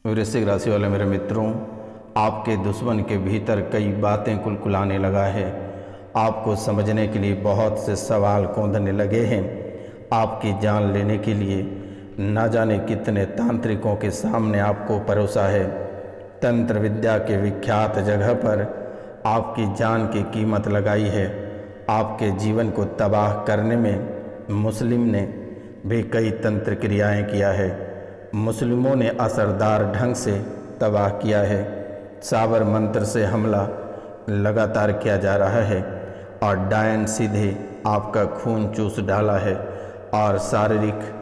वृश्चिक राशि वाले मेरे मित्रों, आपके दुश्मन के भीतर कई बातें कुलकुलाने लगा है। आपको समझने के लिए बहुत से सवाल कौंधने लगे हैं। आपकी जान लेने के लिए न जाने कितने तांत्रिकों के सामने आपको परोसा है। तंत्र विद्या के विख्यात जगह पर आपकी जान की कीमत लगाई है। आपके जीवन को तबाह करने में मुस्लिम ने भी कई तंत्र क्रियाएं किया है। मुस्लिमों ने असरदार ढंग से तबाह किया है। साबर मंत्र से हमला लगातार किया जा रहा है और डायन सीधे आपका खून चूस डाला है और शारीरिक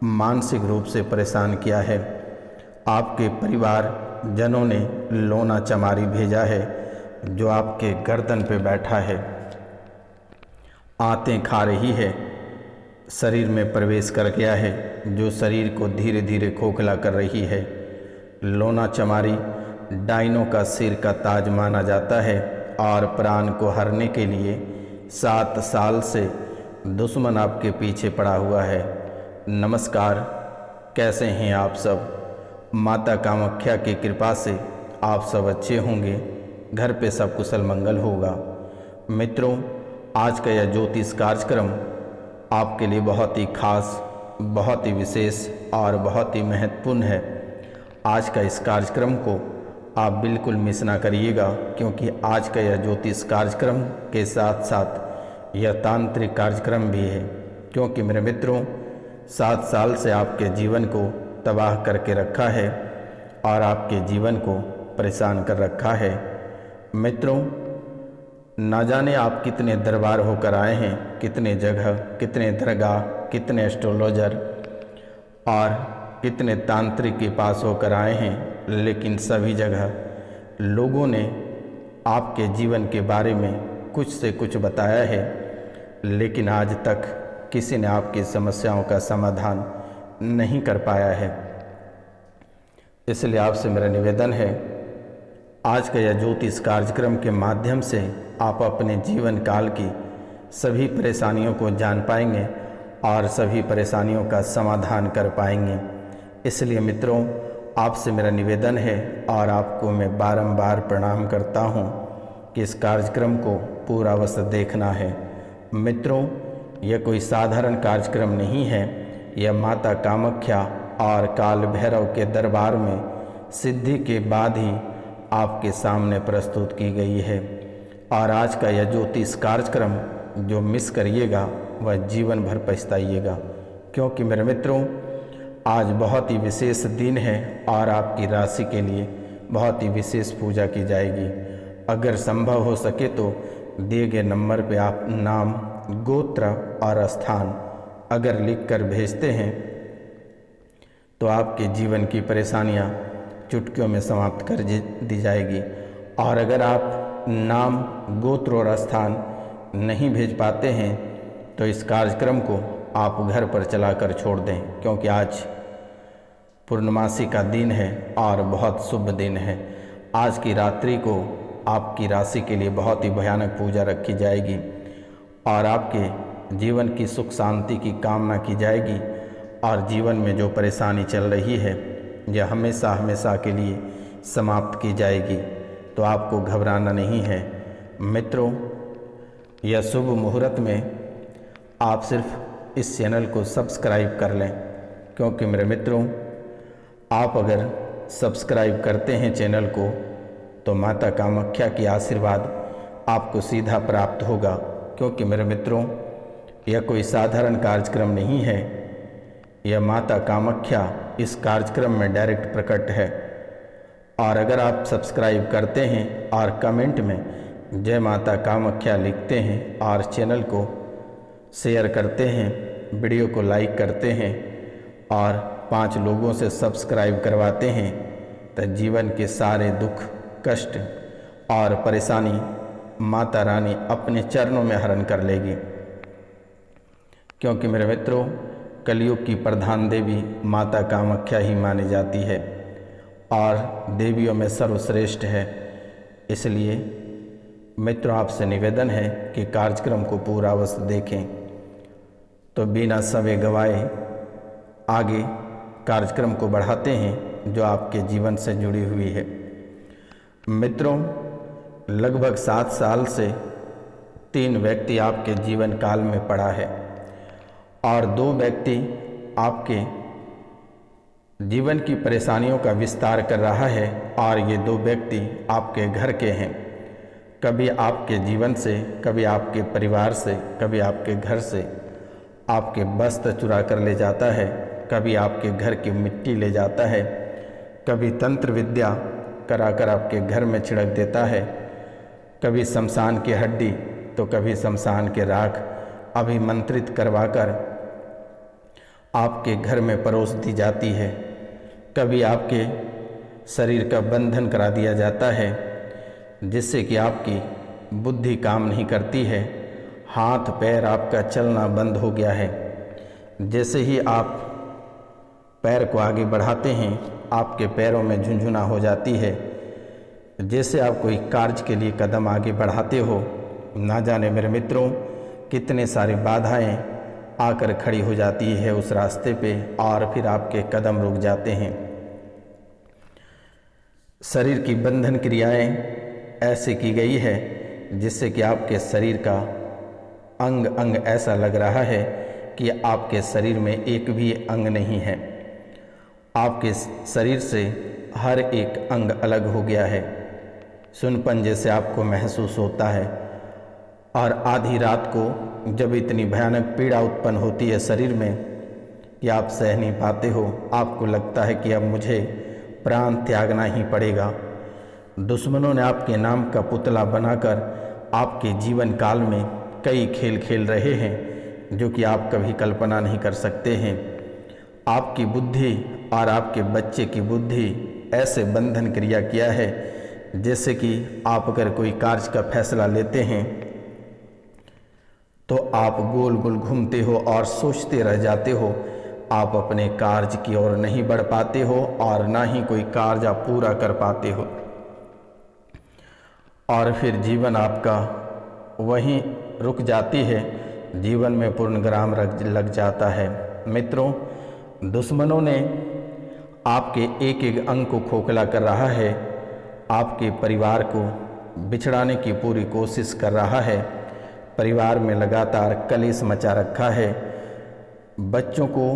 मानसिक रूप से परेशान किया है। आपके परिवार जनों ने लोना चमारी भेजा है जो आपके गर्दन पे बैठा है, आंतें खा रही है, शरीर में प्रवेश कर गया है जो शरीर को धीरे धीरे खोखला कर रही है। लोना चमारी डाइनों का सिर का ताज माना जाता है और प्राण को हरने के लिए 7 साल से दुश्मन आपके पीछे पड़ा हुआ है। नमस्कार, कैसे हैं आप सब? माता कामाख्या की कृपा से आप सब अच्छे होंगे, घर पे सब कुशल मंगल होगा। मित्रों, आज का यह ज्योतिष कार्यक्रम आपके लिए बहुत ही खास, बहुत ही विशेष और बहुत ही महत्वपूर्ण है। आज का इस कार्यक्रम को आप बिल्कुल मिस ना करिएगा, क्योंकि आज का यह ज्योतिष कार्यक्रम के साथ साथ यह तांत्रिक कार्यक्रम भी है। क्योंकि मेरे मित्रों, 7 साल से आपके जीवन को तबाह करके रखा है और आपके जीवन को परेशान कर रखा है। मित्रों, ना जाने आप कितने दरबार होकर आए हैं, कितने जगह, कितने दरगाह, कितने एस्ट्रोलॉजर और कितने तांत्रिक के पास होकर आए हैं, लेकिन सभी जगह लोगों ने आपके जीवन के बारे में कुछ से कुछ बताया है, लेकिन आज तक किसी ने आपकी समस्याओं का समाधान नहीं कर पाया है। इसलिए आपसे मेरा निवेदन है, आज का यह ज्योतिष कार्यक्रम के माध्यम से आप अपने जीवन काल की सभी परेशानियों को जान पाएंगे और सभी परेशानियों का समाधान कर पाएंगे। इसलिए मित्रों, आपसे मेरा निवेदन है और आपको मैं बारंबार प्रणाम करता हूं कि इस कार्यक्रम को पूरा अवश्य देखना है। मित्रों, यह कोई साधारण कार्यक्रम नहीं है। यह माता कामाख्या और काल भैरव के दरबार में सिद्धि के बाद ही आपके सामने प्रस्तुत की गई है। और आज का यह ज्योतिष कार्यक्रम जो मिस करिएगा वह जीवन भर पछताइएगा, क्योंकि मेरे मित्रों, आज बहुत ही विशेष दिन है और आपकी राशि के लिए बहुत ही विशेष पूजा की जाएगी। अगर संभव हो सके तो दिए गए नंबर पे आप नाम, गोत्र और स्थान अगर लिखकर भेजते हैं तो आपके जीवन की परेशानियां चुटकियों में समाप्त कर दी जाएगी। और अगर आप नाम, गोत्र और स्थान नहीं भेज पाते हैं तो इस कार्यक्रम को आप घर पर चलाकर छोड़ दें, क्योंकि आज पूर्णमासी का दिन है और बहुत शुभ दिन है। आज की रात्रि को आपकी राशि के लिए बहुत ही भयानक पूजा रखी जाएगी और आपके जीवन की सुख शांति की कामना की जाएगी और जीवन में जो परेशानी चल रही है यह हमेशा हमेशा के लिए समाप्त की जाएगी। तो आपको घबराना नहीं है। मित्रों, यह शुभ मुहूर्त में आप सिर्फ इस चैनल को सब्सक्राइब कर लें, क्योंकि मेरे मित्रों, आप अगर सब्सक्राइब करते हैं चैनल को तो माता कामाख्या की आशीर्वाद आपको सीधा प्राप्त होगा। क्योंकि मेरे मित्रों, यह कोई साधारण कार्यक्रम नहीं है। यह माता कामाख्या इस कार्यक्रम में डायरेक्ट प्रकट है। और अगर आप सब्सक्राइब करते हैं और कमेंट में जय माता कामाख्या लिखते हैं और चैनल को शेयर करते हैं, वीडियो को लाइक करते हैं और 5 लोगों से सब्सक्राइब करवाते हैं, तो जीवन के सारे दुख, कष्ट और परेशानी माता रानी अपने चरणों में हरण कर लेगी। क्योंकि मेरे मित्रों, कलयुग की प्रधान देवी माता कामाख्या ही मानी जाती है और देवियों में सर्वश्रेष्ठ है। इसलिए मित्रों, आपसे निवेदन है कि कार्यक्रम को पूरा अवश्य देखें। तो बिना समय गवाए आगे कार्यक्रम को बढ़ाते हैं जो आपके जीवन से जुड़ी हुई है। मित्रों, लगभग 7 साल से 3 व्यक्ति आपके जीवन काल में पड़ा है और 2 व्यक्ति आपके जीवन की परेशानियों का विस्तार कर रहा है और ये 2 व्यक्ति आपके घर के हैं। कभी आपके जीवन से, कभी आपके परिवार से, कभी आपके घर से आपके वस्त्र चुरा कर ले जाता है, कभी आपके घर की मिट्टी ले जाता है, कभी तंत्र विद्या कराकर आपके घर में छिड़क देता है, कभी शमशान की हड्डी तो कभी शमशान के राख अभिमंत्रित करवाकर आपके घर में परोस दी जाती है। कभी आपके शरीर का बंधन करा दिया जाता है जिससे कि आपकी बुद्धि काम नहीं करती है, हाथ पैर आपका चलना बंद हो गया है। जैसे ही आप पैर को आगे बढ़ाते हैं आपके पैरों में झुनझुना हो जाती है। जैसे आप कोई कार्य के लिए कदम आगे बढ़ाते हो, ना जाने मेरे मित्रों कितने सारी बाधाएं आकर खड़ी हो जाती है उस रास्ते पे और फिर आपके कदम रुक जाते हैं। शरीर की बंधन क्रियाएं ऐसे की गई है जिससे कि आपके शरीर का अंग अंग ऐसा लग रहा है कि आपके शरीर में एक भी अंग नहीं है। आपके शरीर से हर एक अंग अलग हो गया है। सुनपन जैसे आपको महसूस होता है और आधी रात को जब इतनी भयानक पीड़ा उत्पन्न होती है शरीर में कि आप सह नहीं पाते हो, आपको लगता है कि अब मुझे प्राण त्यागना ही पड़ेगा। दुश्मनों ने आपके नाम का पुतला बनाकर आपके जीवन काल में कई खेल खेल रहे हैं जो कि आप कभी कल्पना नहीं कर सकते हैं। आपकी बुद्धि और आपके बच्चे की बुद्धि ऐसे बंधन क्रिया किया है जैसे कि आप अगर कोई कार्य का फैसला लेते हैं तो आप गोल गोल घूमते हो और सोचते रह जाते हो। आप अपने कार्य की ओर नहीं बढ़ पाते हो और ना ही कोई कार्य आप पूरा कर पाते हो और फिर जीवन आपका वहीं रुक जाती है, जीवन में पूर्णविराम लग जाता है। मित्रों, दुश्मनों ने आपके एक एक अंग को खोखला कर रहा है, आपके परिवार को बिछड़ाने की पूरी कोशिश कर रहा है, परिवार में लगातार कलेश मचा रखा है, बच्चों को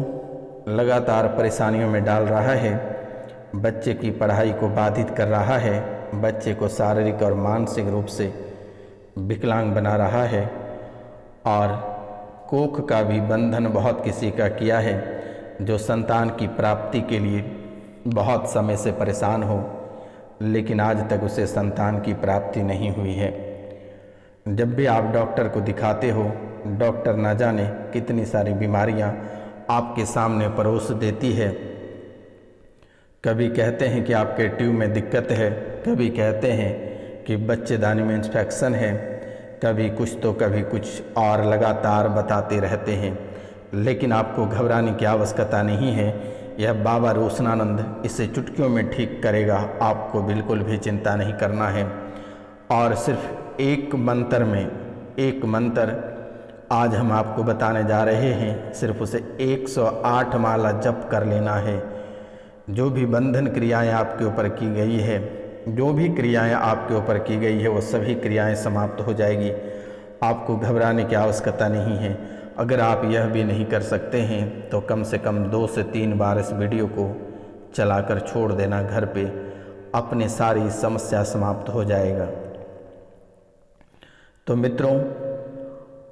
लगातार परेशानियों में डाल रहा है, बच्चे की पढ़ाई को बाधित कर रहा है, बच्चे को शारीरिक और मानसिक रूप से विकलांग बना रहा है और कोख का भी बंधन बहुत किसी का किया है जो संतान की प्राप्ति के लिए बहुत समय से परेशान हो, लेकिन आज तक उसे संतान की प्राप्ति नहीं हुई है। जब भी आप डॉक्टर को दिखाते हो, डॉक्टर ना जाने कितनी सारी बीमारियां आपके सामने परोस देती है। कभी कहते हैं कि आपके ट्यूब में दिक्कत है, कभी कहते हैं कि बच्चेदानी में इन्फेक्शन है, कभी कुछ तो कभी कुछ और लगातार बताते रहते हैं। लेकिन आपको घबराने की आवश्यकता नहीं है, यह बाबा रोशनानंद इसे चुटकियों में ठीक करेगा, आपको बिल्कुल भी चिंता नहीं करना है। और सिर्फ एक मंत्र में, एक मंत्र आज हम आपको बताने जा रहे हैं, सिर्फ उसे 108 माला जप कर लेना है। जो भी बंधन क्रियाएं आपके ऊपर की गई है, जो भी क्रियाएं आपके ऊपर की गई है, वो सभी क्रियाएं समाप्त हो जाएगी। आपको घबराने की आवश्यकता नहीं है। अगर आप यह भी नहीं कर सकते हैं तो कम से कम 2 से 3 बार इस वीडियो को चलाकर छोड़ देना घर पे, अपनी सारी समस्या समाप्त हो जाएगा। तो मित्रों,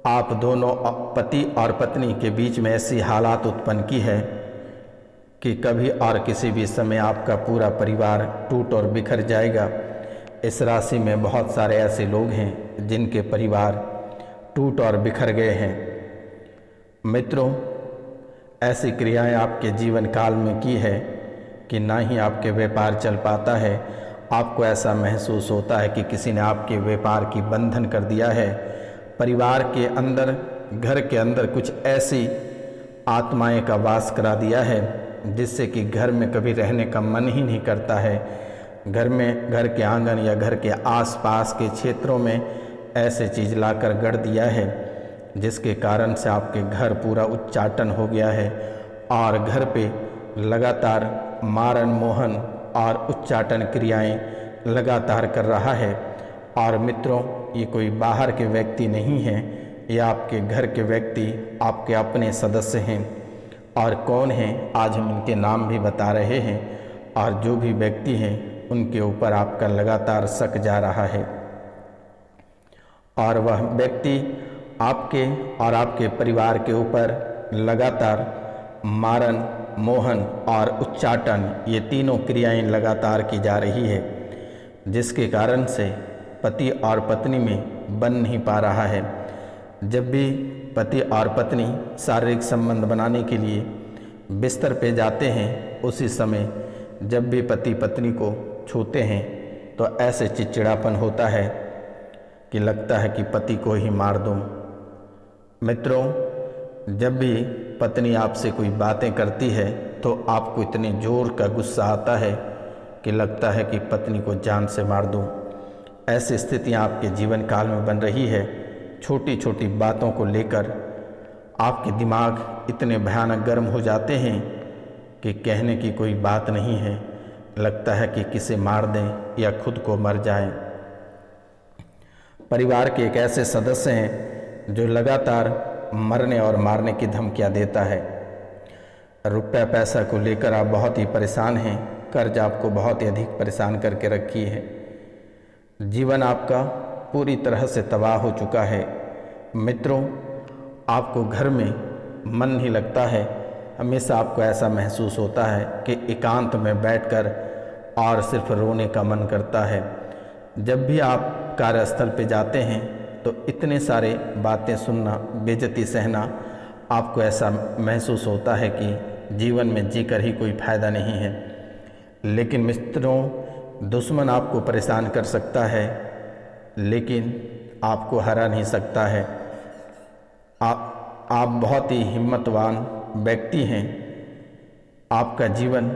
आप दोनों पति और पत्नी के बीच में ऐसी हालात उत्पन्न की है कि कभी और किसी भी समय आपका पूरा परिवार टूट और बिखर जाएगा। इस राशि में बहुत सारे ऐसे लोग हैं जिनके परिवार टूट और बिखर गए हैं। मित्रों, ऐसी क्रियाएं आपके जीवन काल में की है कि ना ही आपके व्यापार चल पाता है। आपको ऐसा महसूस होता है कि किसी ने आपके व्यापार की बंधन कर दिया है। परिवार के अंदर, घर के अंदर कुछ ऐसी आत्माएं का वास करा दिया है जिससे कि घर में कभी रहने का मन ही नहीं करता है। घर में, घर के आंगन या घर के आसपास के क्षेत्रों में ऐसे चीज़ लाकर गढ़ दिया है जिसके कारण से आपके घर पूरा उच्चाटन हो गया है और घर पे लगातार मारण मोहन और उच्चाटन क्रियाएं लगातार कर रहा है। और मित्रों, ये कोई बाहर के व्यक्ति नहीं है, ये आपके घर के व्यक्ति, आपके अपने सदस्य हैं। और कौन हैं, आज हम इनके नाम भी बता रहे हैं। और जो भी व्यक्ति हैं उनके ऊपर आपका लगातार शक जा रहा है, और वह व्यक्ति आपके और आपके परिवार के ऊपर लगातार मारण मोहन और उच्चाटन, ये तीनों क्रियाएं लगातार की जा रही है, जिसके कारण से पति और पत्नी में बन नहीं पा रहा है। जब भी पति और पत्नी शारीरिक संबंध बनाने के लिए बिस्तर पे जाते हैं, उसी समय जब भी पति पत्नी को छूते हैं तो ऐसे चिड़चिड़ापन होता है कि लगता है कि पति को ही मार दूं। मित्रों, जब भी पत्नी आपसे कोई बातें करती है तो आपको इतने जोर का गुस्सा आता है कि लगता है कि पत्नी को जान से मार दूं। ऐसी स्थितियां आपके जीवन काल में बन रही है। छोटी छोटी बातों को लेकर आपके दिमाग इतने भयानक गर्म हो जाते हैं कि कहने की कोई बात नहीं है। लगता है कि किसे मार दें या खुद को मर जाएं। परिवार के एक ऐसे सदस्य हैं जो लगातार मरने और मारने की धमकियां देता है। रुपया पैसा को लेकर आप बहुत ही परेशान हैं। कर्ज आपको बहुत ही अधिक परेशान करके रखी है। जीवन आपका पूरी तरह से तबाह हो चुका है। मित्रों, आपको घर में मन नहीं लगता है। हमेशा आपको ऐसा महसूस होता है कि एकांत में बैठकर और सिर्फ रोने का मन करता है। जब भी आप कार्यस्थल पे जाते हैं तो इतने सारे बातें सुनना, बेइज्जती सहना, आपको ऐसा महसूस होता है कि जीवन में जीकर ही कोई फायदा नहीं है। लेकिन मित्रों, दुश्मन आपको परेशान कर सकता है लेकिन आपको हरा नहीं सकता है। आप बहुत ही हिम्मतवान व्यक्ति हैं। आपका जीवन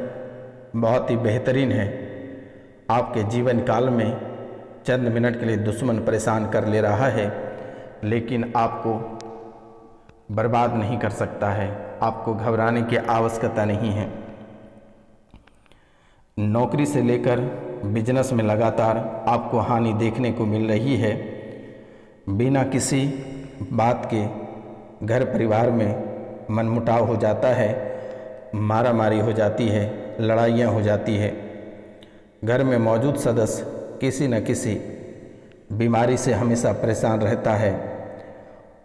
बहुत ही बेहतरीन है। आपके जीवन काल में चंद मिनट के लिए दुश्मन परेशान कर ले रहा है, लेकिन आपको बर्बाद नहीं कर सकता है। आपको घबराने की आवश्यकता नहीं है। नौकरी से लेकर बिजनेस में लगातार आपको हानि देखने को मिल रही है। बिना किसी बात के घर परिवार में मनमुटाव हो जाता है, मारामारी हो जाती है, लड़ाइयाँ हो जाती है। घर में मौजूद सदस्य किसी न किसी बीमारी से हमेशा परेशान रहता है,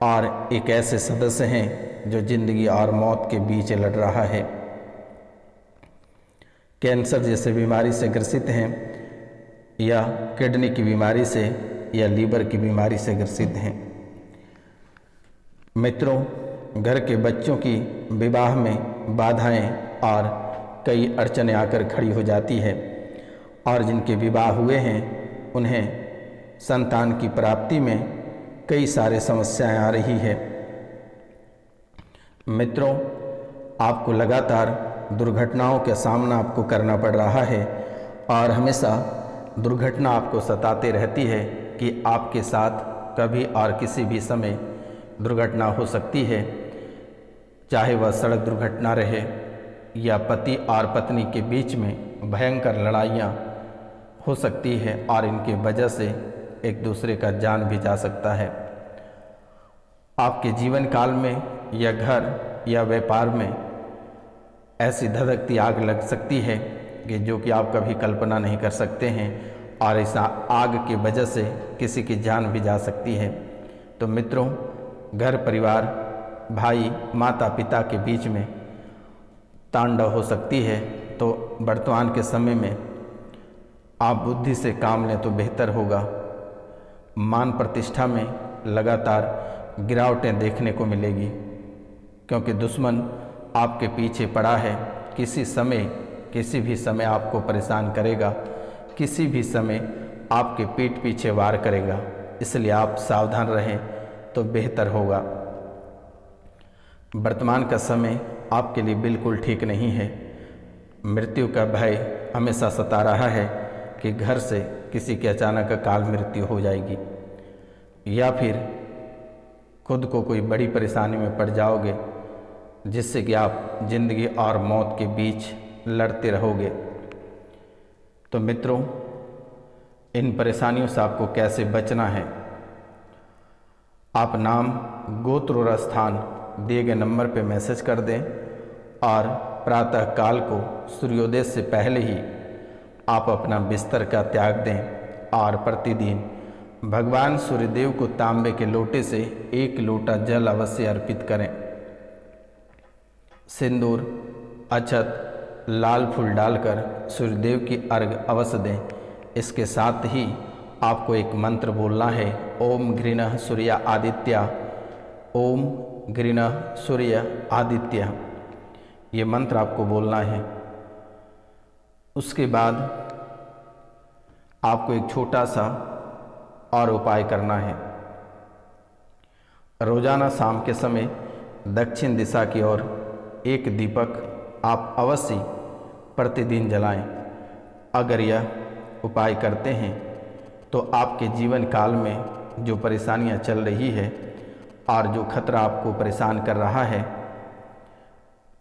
और एक ऐसे सदस्य हैं जो जिंदगी और मौत के बीच लड़ रहा है। कैंसर जैसे बीमारी से ग्रसित हैं, या किडनी की बीमारी से, या लीवर की बीमारी से ग्रसित हैं। मित्रों, घर के बच्चों की विवाह में बाधाएं और कई अड़चनें आकर खड़ी हो जाती है, और जिनके विवाह हुए हैं उन्हें संतान की प्राप्ति में कई सारे समस्याएं आ रही है। मित्रों, आपको लगातार दुर्घटनाओं का सामना आपको करना पड़ रहा है, और हमेशा दुर्घटना आपको सताते रहती है कि आपके साथ कभी और किसी भी समय दुर्घटना हो सकती है। चाहे वह सड़क दुर्घटना रहे या पति और पत्नी के बीच में भयंकर लड़ाइयाँ हो सकती है, और इनके वजह से एक दूसरे का जान भी जा सकता है। आपके जीवन काल में या घर या व्यापार में ऐसी धधकती आग लग सकती है कि जो कि आप कभी कल्पना नहीं कर सकते हैं, और इस आग की वजह से किसी की जान भी जा सकती है। तो मित्रों, घर परिवार, भाई, माता पिता के बीच में तांडव हो सकती है। तो वर्तमान के समय में आप बुद्धि से काम लें तो बेहतर होगा। मान प्रतिष्ठा में लगातार गिरावटें देखने को मिलेगी, क्योंकि दुश्मन आपके पीछे पड़ा है। किसी समय, किसी भी समय आपको परेशान करेगा, किसी भी समय आपके पीठ पीछे वार करेगा। इसलिए आप सावधान रहें तो बेहतर होगा। वर्तमान का समय आपके लिए बिल्कुल ठीक नहीं है। मृत्यु का भय हमेशा सता रहा है कि घर से किसी की अचानक अकाल मृत्यु हो जाएगी, या फिर खुद को कोई बड़ी परेशानी में पड़ जाओगे, जिससे कि आप जिंदगी और मौत के बीच लड़ते रहोगे। तो मित्रों, इन परेशानियों से आपको कैसे बचना है? आप नाम, गोत्र और स्थान दिए गए नंबर पर मैसेज कर दें और प्रातः काल को सूर्योदय से पहले ही आप अपना बिस्तर का त्याग दें और प्रतिदिन भगवान सूर्यदेव को तांबे के लोटे से 1 लोटा जल अवश्य अर्पित करें। सिंदूर, अक्षत, लाल फूल डालकर सूर्यदेव की अर्घ्य अवश्य दें। इसके साथ ही आपको एक मंत्र बोलना है, ओम घृणः सूर्य आदित्य, ओम घृणः सूर्य आदित्य। ये मंत्र आपको बोलना है। उसके बाद आपको एक छोटा सा और उपाय करना है। रोजाना शाम के समय दक्षिण दिशा की ओर एक दीपक आप अवश्य प्रतिदिन जलाएं। अगर यह उपाय करते हैं तो आपके जीवन काल में जो परेशानियां चल रही है और जो खतरा आपको परेशान कर रहा है,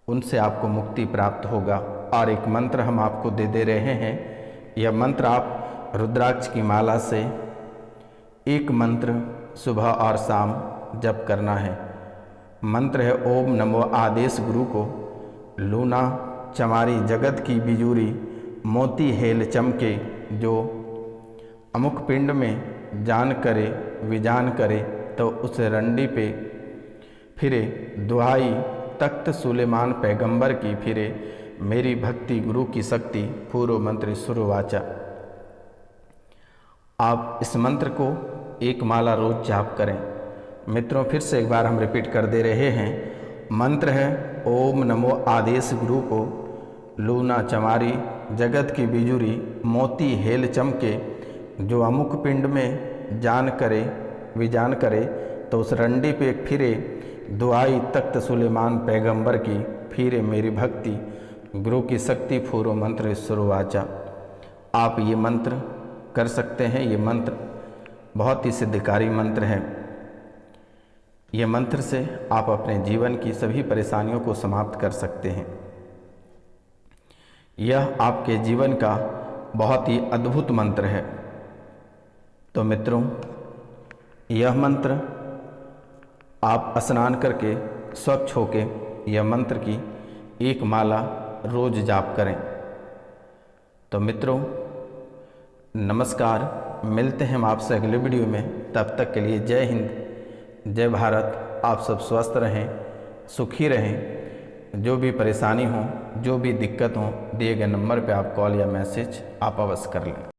उनसे आपको मुक्ति प्राप्त होगा। और एक मंत्र हम आपको दे रहे हैं। यह मंत्र आप रुद्राक्ष की माला से एक मंत्र सुबह और शाम जप करना है। मंत्र है, ओम नमो आदेश गुरु को, लूना चमारी जगत की बिजूरी, मोती हेल चमके, जो अमुक पिंड में जान करे विजान करे, तो उस रंडी पे फिरे दुहाई तख्त सुलेमान पैगंबर की फिरे, मेरी भक्ति गुरु की शक्ति, पूर्व मंत्र सुरवाचा। आप इस मंत्र को 1 माला रोज जाप करें। मित्रों, फिर से एक बार हम रिपीट कर दे रहे हैं। मंत्र है, ओम नमो आदेश गुरु को, लूना चमारी जगत की बिजुरी, मोती हेल चमके, जो अमुक पिंड में जान करे विजान करे, तो उस रंडी पे फिरे दुआई तख्त सुलेमान पैगंबर की, फिरे मेरी भक्ति गुरु की शक्ति, पूर्व मंत्र सुरवाचा। आप ये मंत्र कर सकते हैं। ये मंत्र बहुत ही सिद्धकारी मंत्र है। ये मंत्र से आप अपने जीवन की सभी परेशानियों को समाप्त कर सकते हैं। यह आपके जीवन का बहुत ही अद्भुत मंत्र है। तो मित्रों, यह मंत्र आप स्नान करके स्वच्छ होके यह मंत्र की 1 माला रोज जाप करें। तो मित्रों, नमस्कार। मिलते हैं हम आपसे अगले वीडियो में। तब तक के लिए जय हिंद, जय भारत। आप सब स्वस्थ रहें, सुखी रहें। जो भी परेशानी हो, जो भी दिक्कत हो, दिए गए नंबर पे आप कॉल या मैसेज आप अवश्य कर लें।